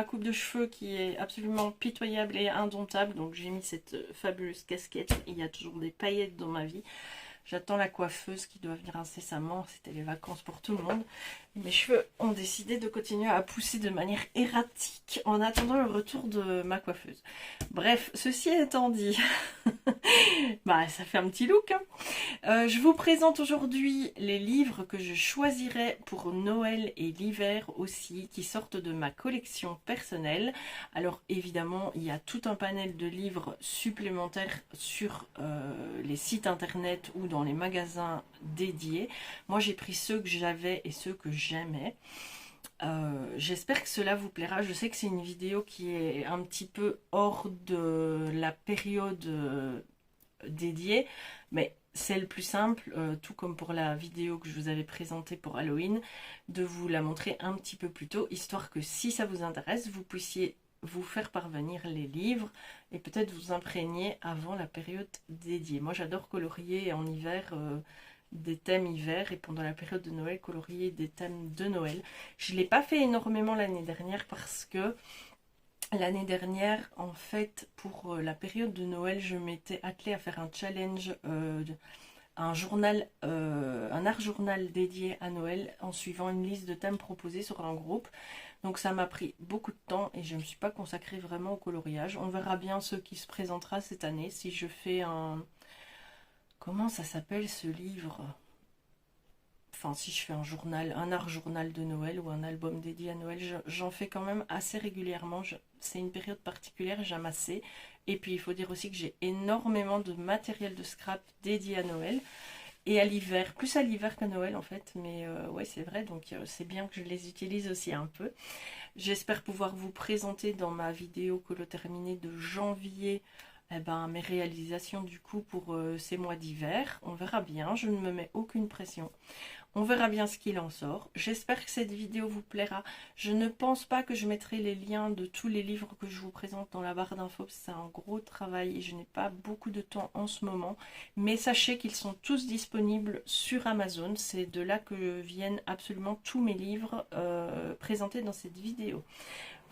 coupe de cheveux qui est absolument pitoyable et indomptable. Donc j'ai mis cette fabuleuse casquette. Il y a toujours des paillettes dans ma vie. J'attends la coiffeuse qui doit venir incessamment. C'était les vacances pour tout le monde. Mes cheveux ont décidé de continuer à pousser de manière erratique en attendant le retour de ma coiffeuse. Bref, ceci étant dit, bah, ça fait un petit look. Hein. Je vous présente aujourd'hui les livres que je choisirai pour Noël et l'hiver aussi, qui sortent de ma collection personnelle. Alors évidemment, il y a tout un panel de livres supplémentaires sur les sites internet ou dans les magasins dédiés. Moi, j'ai pris ceux que j'avais et ceux que j'aimais. J'espère que cela vous plaira. Je sais que c'est une vidéo qui est un petit peu hors de la période dédiée, mais c'est le plus simple, tout comme pour la vidéo que je vous avais présentée pour Halloween, de vous la montrer un petit peu plus tôt, histoire que si ça vous intéresse, vous puissiez vous faire parvenir les livres et peut-être vous imprégner avant la période dédiée. Moi, j'adore colorier en hiver des thèmes hiver et pendant la période de Noël, colorier des thèmes de Noël. Je ne l'ai pas fait énormément l'année dernière parce que l'année dernière, en fait, pour la période de Noël, je m'étais attelée à faire un challenge, un journal, un art journal dédié à Noël en suivant une liste de thèmes proposés sur un groupe. Donc ça m'a pris beaucoup de temps et je ne me suis pas consacrée vraiment au coloriage. On verra bien ce qui se présentera cette année si je fais un... Comment ça s'appelle ce livre? Enfin, si je fais un journal, un art journal de Noël ou un album dédié à Noël, j'en fais quand même assez régulièrement. C'est une période particulière, j'aime assez. Et puis, il faut dire aussi que j'ai énormément de matériel de scrap dédié à Noël et à l'hiver. Plus à l'hiver qu'à Noël, en fait. Mais ouais, c'est vrai, donc c'est bien que je les utilise aussi un peu. J'espère pouvoir vous présenter dans ma vidéo colo-terminée de janvier eh ben, mes réalisations du coup pour ces mois d'hiver. On verra bien, je ne me mets aucune pression. On verra bien ce qu'il en sort. J'espère que cette vidéo vous plaira. Je ne pense pas que je mettrai les liens de tous les livres que je vous présente dans la barre d'infos. C'est un gros travail et je n'ai pas beaucoup de temps en ce moment. Mais sachez qu'ils sont tous disponibles sur Amazon. C'est de là que viennent absolument tous mes livres présentés dans cette vidéo.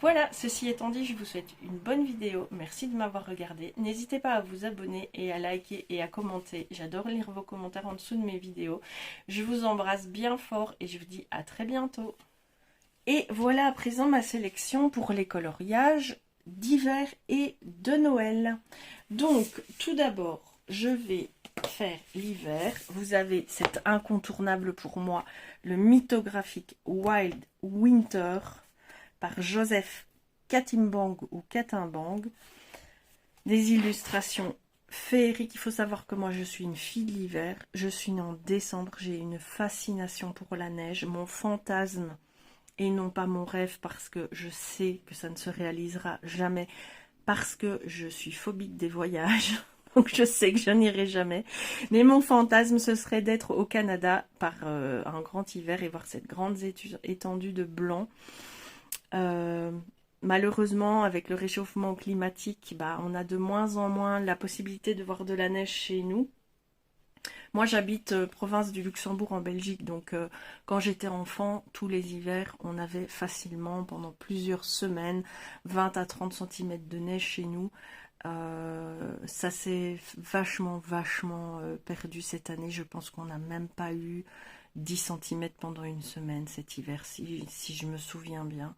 Voilà, ceci étant dit, je vous souhaite une bonne vidéo. Merci de m'avoir regardé. N'hésitez pas à vous abonner et à liker et à commenter. J'adore lire vos commentaires en dessous de mes vidéos. Je vous embrasse bien fort et je vous dis à très bientôt. Et voilà à présent ma sélection pour les coloriages d'hiver et de Noël. Donc, tout d'abord, je vais faire l'hiver. Vous avez cet incontournable pour moi, le mythographique Wild Winter par Joseph Katimbang ou Katimbang. Des illustrations féeriques. Il faut savoir que moi je suis une fille de l'hiver. Je suis née en décembre. J'ai une fascination pour la neige. Mon fantasme et non pas mon rêve, parce que je sais que ça ne se réalisera jamais, parce que je suis phobique des voyages. Donc je sais que je n'irai jamais. Mais mon fantasme, ce serait d'être au Canada par un grand hiver et voir cette grande étendue de blanc. Malheureusement, avec le réchauffement climatique, bah, on a de moins en moins la possibilité de voir de la neige chez nous. Moi, j'habite province du Luxembourg en Belgique, donc quand j'étais enfant, tous les hivers, on avait facilement, pendant plusieurs semaines, 20 à 30 cm de neige chez nous. Ça s'est vachement perdu cette année. Je pense qu'on n'a même pas eu 10 cm pendant une semaine cet hiver, si je me souviens bien.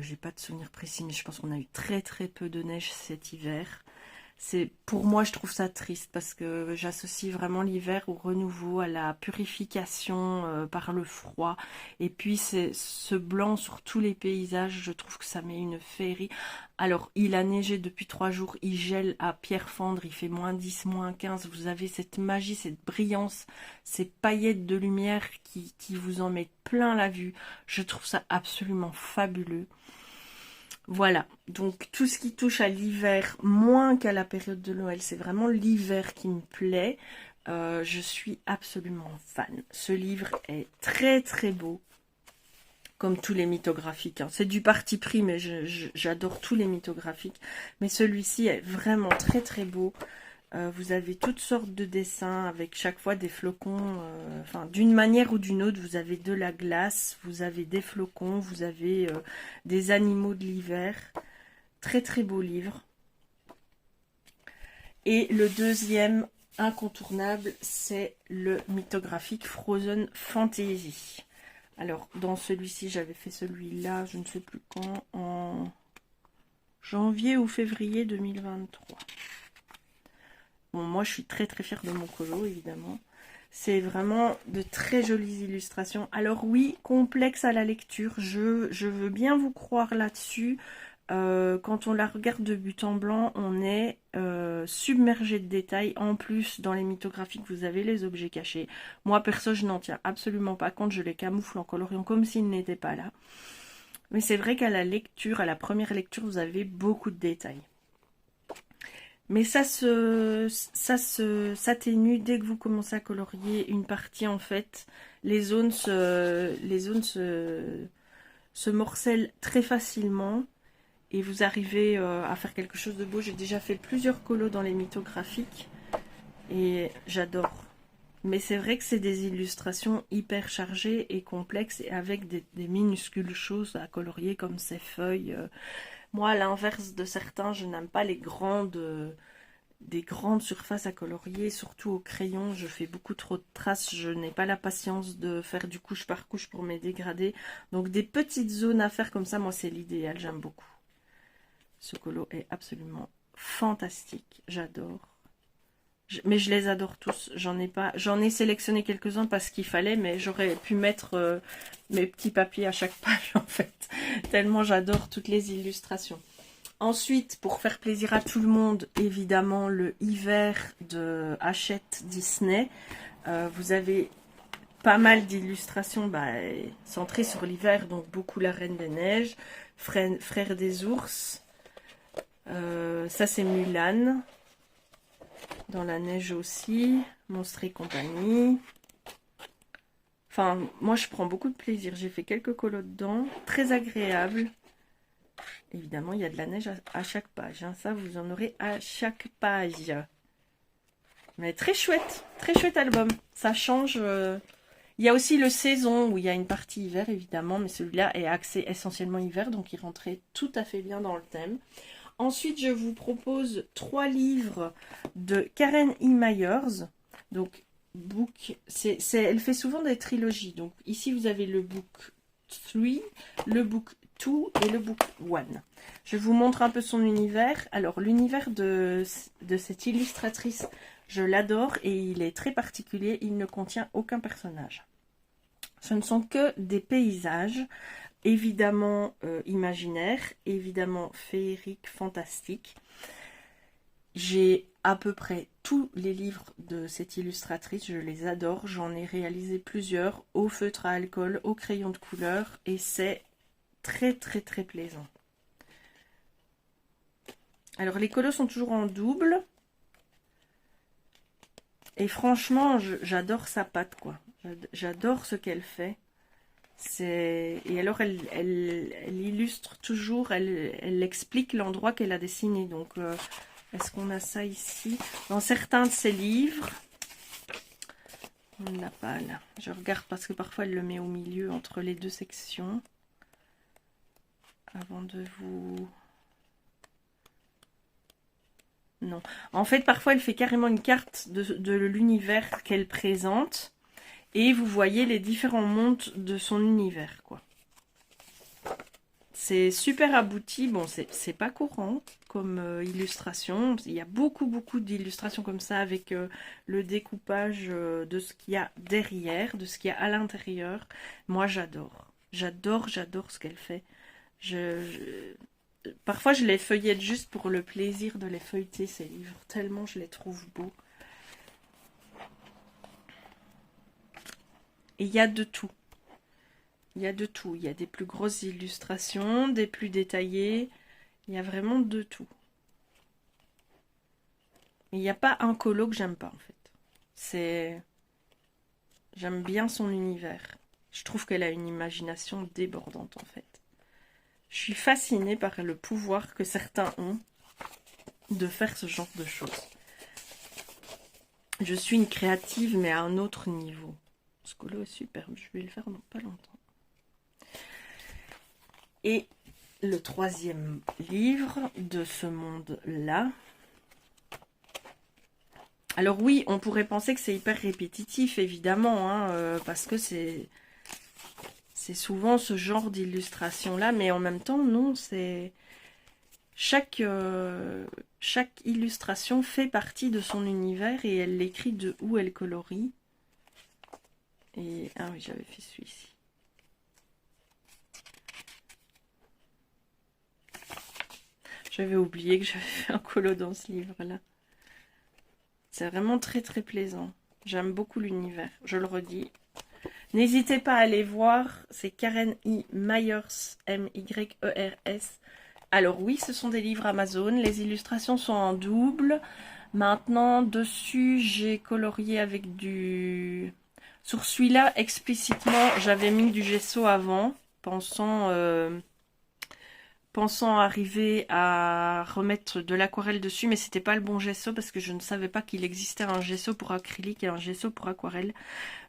J'ai pas de souvenir précis, mais je pense qu'on a eu très peu de neige cet hiver. Pour moi, je trouve ça triste parce que j'associe vraiment l'hiver au renouveau, à la purification par le froid. Et puis, c'est ce blanc sur tous les paysages, je trouve que ça met une féerie. Alors, il a neigé depuis 3 jours, il gèle à pierre fendre, il fait -10, -15. Vous avez cette magie, cette brillance, ces paillettes de lumière qui vous en mettent plein la vue. Je trouve ça absolument fabuleux. Voilà, donc tout ce qui touche à l'hiver, moins qu'à la période de Noël, c'est vraiment l'hiver qui me plaît. Je suis absolument fan. Ce livre est très beau, comme tous les mythographiques. Hein. C'est du parti pris, mais j'adore tous les mythographiques. Mais celui-ci est vraiment très beau. Vous avez toutes sortes de dessins avec chaque fois des flocons. Enfin, d'une manière ou d'une autre, vous avez de la glace, vous avez des flocons, vous avez des animaux de l'hiver. Très très beau livre. Et le deuxième incontournable, c'est le mythographique Frozen Fantasy. Alors, dans celui-ci, j'avais fait celui-là, je ne sais plus quand, en janvier ou février 2023. Bon, moi, je suis très très fière de mon colo, évidemment. C'est vraiment de très jolies illustrations. Alors oui, complexe à la lecture, je veux bien vous croire là-dessus. Quand on la regarde de but en blanc, on est submergé de détails. En plus, dans les mythographiques, vous avez les objets cachés. Moi, perso, je n'en tiens absolument pas compte. Je les camoufle en coloriant comme s'ils n'étaient pas là. Mais c'est vrai qu'à la lecture, à la première lecture, vous avez beaucoup de détails. Mais ça s'atténue dès que vous commencez à colorier une partie. En fait, les zones se morcellent très facilement. Et vous arrivez à faire quelque chose de beau. J'ai déjà fait plusieurs colos dans les mythographiques. Et j'adore. Mais c'est vrai que c'est des illustrations hyper chargées et complexes. Et avec des minuscules choses à colorier comme ces feuilles. Moi, à l'inverse de certains, je n'aime pas des grandes surfaces à colorier. Surtout au crayon, je fais beaucoup trop de traces. Je n'ai pas la patience de faire du couche par couche pour mes dégradés. Donc des petites zones à faire comme ça, moi c'est l'idéal. J'aime beaucoup. Ce colo est absolument fantastique, j'adore. Mais je les adore tous, j'en ai sélectionné quelques-uns parce qu'il fallait, mais j'aurais pu mettre mes petits papiers à chaque page en fait, tellement j'adore toutes les illustrations. Ensuite, pour faire plaisir à tout le monde, évidemment le hiver de Hachette Disney. Vous avez pas mal d'illustrations centrées sur l'hiver, donc beaucoup la Reine des Neiges, Frère des ours. Ça c'est Mulan, dans la neige aussi, Monstres et compagnie. Enfin, moi je prends beaucoup de plaisir, j'ai fait quelques colos dedans, très agréable. Évidemment, il y a de la neige à chaque page, hein. Ça vous en aurez à chaque page. Mais très chouette album, ça change. Il y a aussi le saison où il y a une partie hiver évidemment, mais celui-là est axé essentiellement hiver, donc il rentrait tout à fait bien dans le thème. Ensuite, je vous propose 3 livres de Karen E. Myers. Donc, elle fait souvent des trilogies. Donc, ici, vous avez le book 3, le book 2 et le book 1. Je vous montre un peu son univers. Alors, l'univers de cette illustratrice, je l'adore et il est très particulier. Il ne contient aucun personnage. Ce ne sont que des paysages. Évidemment imaginaire, évidemment féerique, fantastique. J'ai à peu près tous les livres de cette illustratrice, je les adore. J'en ai réalisé plusieurs au feutre à alcool, au crayon de couleur et c'est très très très plaisant. Alors les colos sont toujours en double et franchement j'adore sa patte quoi. J'adore ce qu'elle fait. Et alors elle illustre toujours, elle explique l'endroit qu'elle a dessiné. Donc est-ce qu'on a ça ici? Dans certains de ses livres, on ne l'a pas là. Je regarde parce que parfois elle le met au milieu entre les deux sections. Avant de vous... Non. En fait, parfois elle fait carrément une carte de l'univers qu'elle présente. Et vous voyez les différents mondes de son univers, quoi. C'est super abouti. Bon, c'est pas courant comme illustration. Il y a beaucoup d'illustrations comme ça avec le découpage de ce qu'il y a derrière, de ce qu'il y a à l'intérieur. Moi, j'adore. J'adore ce qu'elle fait. Parfois, je les feuillette juste pour le plaisir de les feuilleter, ces livres. Tellement je les trouve beaux. Et il y a de tout. Il y a de tout. Il y a des plus grosses illustrations, des plus détaillées. Il y a vraiment de tout. Mais il n'y a pas un colo que j'aime pas en fait. J'aime bien son univers. Je trouve qu'elle a une imagination débordante en fait. Je suis fascinée par le pouvoir que certains ont de faire ce genre de choses. Je suis une créative, mais à un autre niveau. Ce colo est superbe, je vais le faire dans pas longtemps. Et le troisième livre de ce monde-là. Alors oui, on pourrait penser que c'est hyper répétitif, évidemment, hein, parce que c'est souvent ce genre d'illustration-là, mais en même temps, non, c'est... Chaque illustration fait partie de son univers et elle l'écrit de où elle colorie. Et ah oui, j'avais fait celui-ci. J'avais oublié que j'avais fait un colo dans ce livre-là. C'est vraiment très très plaisant. J'aime beaucoup l'univers, je le redis. N'hésitez pas à aller voir, c'est Karen I. Myers, M-Y-E-R-S. Alors oui, ce sont des livres Amazon, les illustrations sont en double. Maintenant, dessus, j'ai colorié avec du... Sur celui-là, explicitement, j'avais mis du gesso avant, pensant arriver à remettre de l'aquarelle dessus, mais c'était pas le bon gesso parce que je ne savais pas qu'il existait un gesso pour acrylique et un gesso pour aquarelle.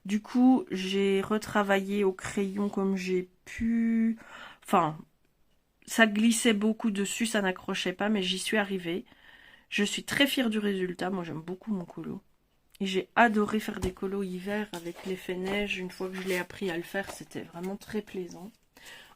Du coup, j'ai retravaillé au crayon comme j'ai pu. Enfin, ça glissait beaucoup dessus, ça n'accrochait pas, mais j'y suis arrivée. Je suis très fière du résultat, moi j'aime beaucoup mon colo. Et j'ai adoré faire des colos hiver avec l'effet neige. Une fois que je l'ai appris à le faire, c'était vraiment très plaisant.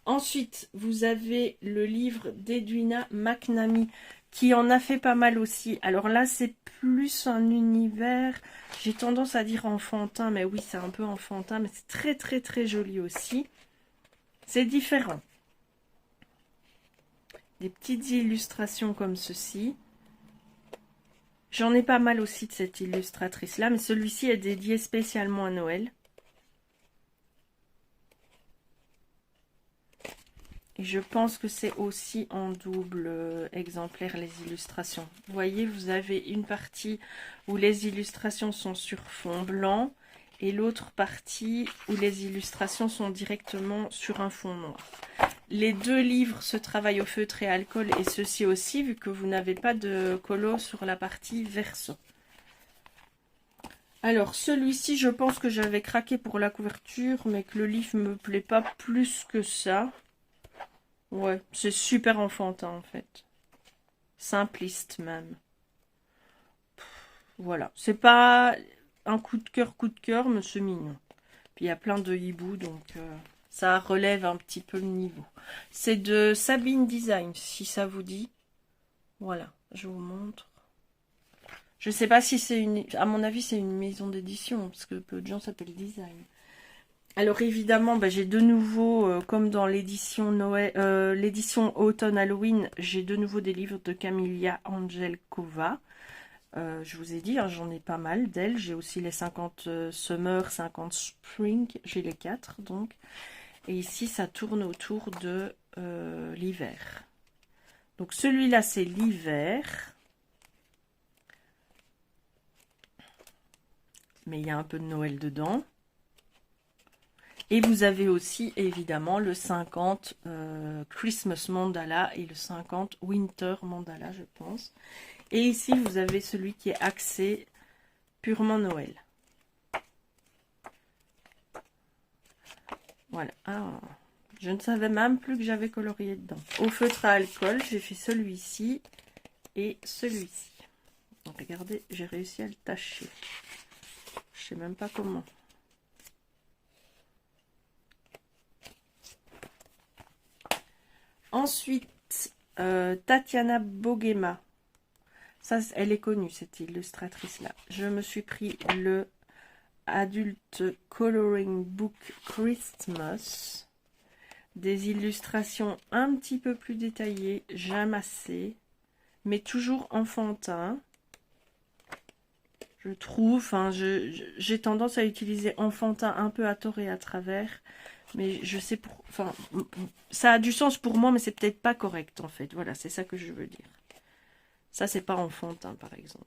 Ensuite, vous avez le livre d'Edwina McNamee qui en a fait pas mal aussi. Alors là, c'est plus un univers, j'ai tendance à dire enfantin, mais oui, c'est un peu enfantin, mais c'est très très très joli aussi. C'est différent. Des petites illustrations comme ceci. J'en ai pas mal aussi de cette illustratrice-là, mais celui-ci est dédié spécialement à Noël. Et je pense que c'est aussi en double exemplaire les illustrations. Vous voyez, vous avez une partie où les illustrations sont sur fond blanc et l'autre partie où les illustrations sont directement sur un fond noir. Les deux livres se travaillent au feutre et alcool et ceci aussi vu que vous n'avez pas de colo sur la partie verso. Alors celui-ci, je pense que j'avais craqué pour la couverture mais que le livre me plaît pas plus que ça. Ouais, c'est super enfantin en fait. Simpliste même. Voilà. C'est pas un coup de cœur, mais c'est mignon. Puis il y a plein de hiboux, donc ça relève un petit peu le niveau. C'est de Sabine Design, si ça vous dit. Voilà, je vous montre. Je sais pas si c'est une... À mon avis, c'est une maison d'édition, parce que peu de gens s'appellent Design. Alors évidemment, bah, j'ai de nouveau, comme dans l'édition Noël, l'édition automne Halloween, j'ai de nouveau des livres de Camilla Angelkova. Je vous ai dit, hein, j'en ai pas mal d'elles. J'ai aussi les 50 Summer, 50 Spring, j'ai les 4 donc. Et ici, ça tourne autour de l'hiver. Donc celui-là, c'est l'hiver. Mais il y a un peu de Noël dedans. Et vous avez aussi évidemment le 50 Christmas Mandala et le 50 Winter Mandala, je pense. Et ici, vous avez celui qui est axé purement Noël. Voilà. Ah, je ne savais même plus que j'avais colorié dedans. Au feutre à alcool, j'ai fait celui-ci et celui-ci. Donc regardez, j'ai réussi à le tacher. Je sais même pas comment. Ensuite, Tatiana Bogema. Ça, elle est connue, cette illustratrice-là. Je me suis pris le Adult Coloring Book Christmas. Des illustrations un petit peu plus détaillées, jamassées, mais toujours enfantin. Je trouve, enfin, j'ai tendance à utiliser enfantin un peu à tort et à travers. Mais je sais pour... Enfin, ça a du sens pour moi, mais c'est peut-être pas correct, en fait. Voilà, c'est ça que je veux dire. Ça, c'est pas enfantin, par exemple.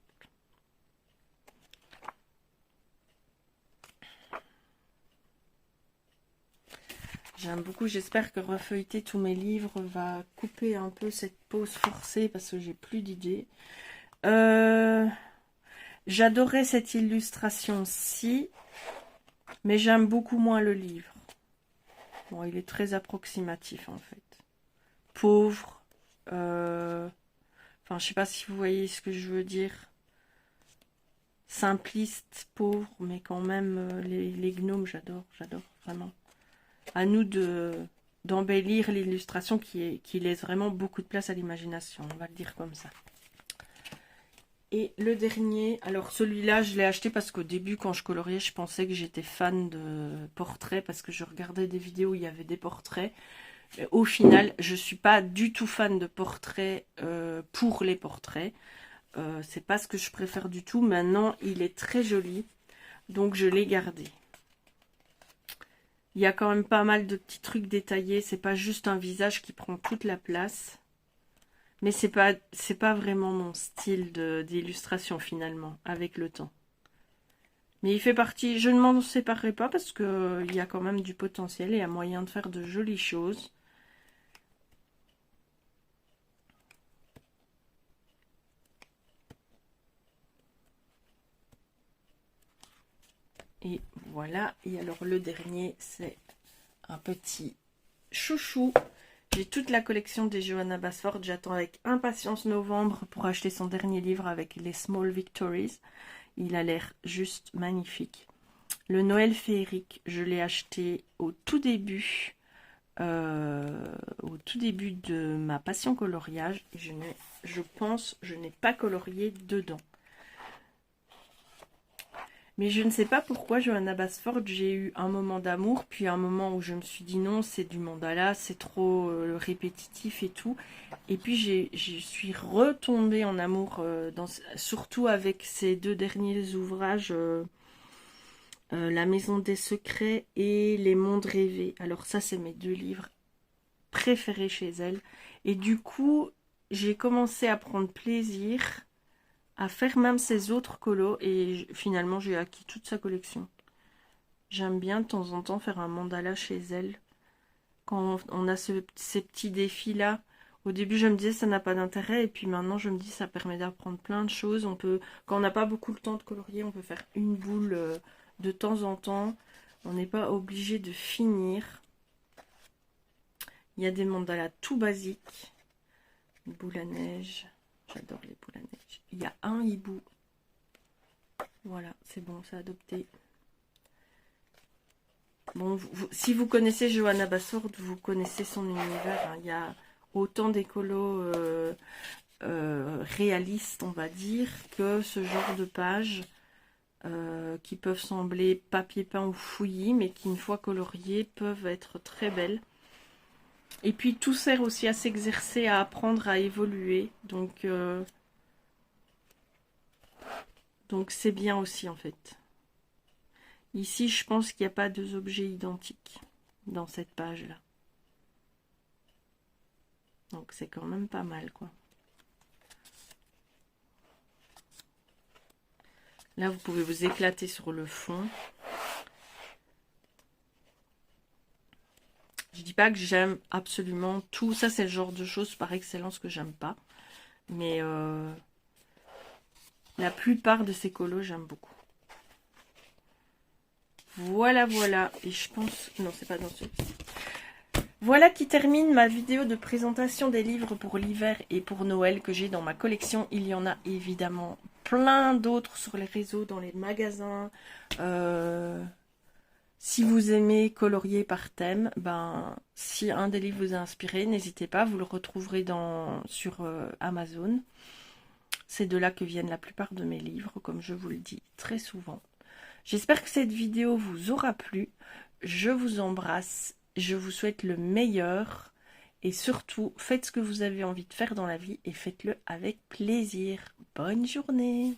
J'aime beaucoup. J'espère que refeuilleter tous mes livres va couper un peu cette pause forcée, parce que j'ai plus d'idées. J'adorais cette illustration-ci, mais j'aime beaucoup moins le livre. Bon, il est très approximatif en fait. Pauvre. Enfin, je sais pas si vous voyez ce que je veux dire. Simpliste, pauvre, mais quand même, les gnomes, j'adore vraiment. À nous d'embellir l'illustration qui laisse vraiment beaucoup de place à l'imagination, on va le dire comme ça. Et le dernier, alors celui-là, je l'ai acheté parce qu'au début, quand je coloriais, je pensais que j'étais fan de portraits, parce que je regardais des vidéos où il y avait des portraits. Mais au final, je ne suis pas du tout fan de portraits pour les portraits. C'est pas ce que je préfère du tout. Maintenant, il est très joli, donc je l'ai gardé. Il y a quand même pas mal de petits trucs détaillés. C'est pas juste un visage qui prend toute la place. Mais c'est pas vraiment mon style d'illustration finalement, avec le temps. Mais il fait partie, je ne m'en séparerai pas parce que il y a quand même du potentiel et il y a moyen de faire de jolies choses. Et voilà, et alors le dernier, c'est un petit chouchou. J'ai toute la collection des Johanna Basford. J'attends avec impatience novembre pour acheter son dernier livre avec les Small Victories. Il a l'air juste magnifique. Le Noël féerique, je l'ai acheté au tout début de ma passion coloriage. Et je pense, je n'ai pas colorié dedans. Mais je ne sais pas pourquoi Johanna Basford, j'ai eu un moment d'amour, puis un moment où je me suis dit non, c'est du mandala, c'est trop répétitif et tout. Et puis je suis retombée en amour, surtout avec ces deux derniers ouvrages, La Maison des Secrets et Les Mondes Rêvés. Alors ça, c'est mes deux livres préférés chez elle. Et du coup, j'ai commencé à prendre plaisir à faire même ses autres colos et finalement j'ai acquis toute sa collection. J'aime bien de temps en temps faire un mandala chez elle. Quand on a ces petits défis là, au début je me disais ça n'a pas d'intérêt et puis maintenant je me dis ça permet d'apprendre plein de choses. Quand on n'a pas beaucoup le temps de colorier, on peut faire une boule de temps en temps. On n'est pas obligé de finir. Il y a des mandalas tout basiques. Une boule à neige. J'adore les boules à neige. Il y a un hibou. Voilà, c'est bon, c'est adopté. Bon, si vous connaissez Johanna Basford, vous connaissez son univers. Hein. Il y a autant d'écolos réalistes, on va dire, que ce genre de pages qui peuvent sembler papier peint ou fouillis, mais qui, une fois coloriées, peuvent être très belles. Et puis, tout sert aussi à s'exercer, à apprendre, à évoluer. Donc c'est bien aussi en fait. Ici, je pense qu'il n'y a pas deux objets identiques dans cette page-là. Donc c'est quand même pas mal, quoi. Là, vous pouvez vous éclater sur le fond. Je dis pas que j'aime absolument tout. Ça, c'est le genre de choses par excellence que j'aime pas. Mais la plupart de ces colos, j'aime beaucoup. Voilà, voilà. Et je pense... Non, c'est pas dans ce... Voilà qui termine ma vidéo de présentation des livres pour l'hiver et pour Noël que j'ai dans ma collection. Il y en a évidemment plein d'autres sur les réseaux, dans les magasins. Si vous aimez colorier par thème, si un des livres vous a inspiré, n'hésitez pas, vous le retrouverez sur Amazon. C'est de là que viennent la plupart de mes livres, comme je vous le dis très souvent. J'espère que cette vidéo vous aura plu. Je vous embrasse. Je vous souhaite le meilleur. Et surtout, faites ce que vous avez envie de faire dans la vie et faites-le avec plaisir. Bonne journée!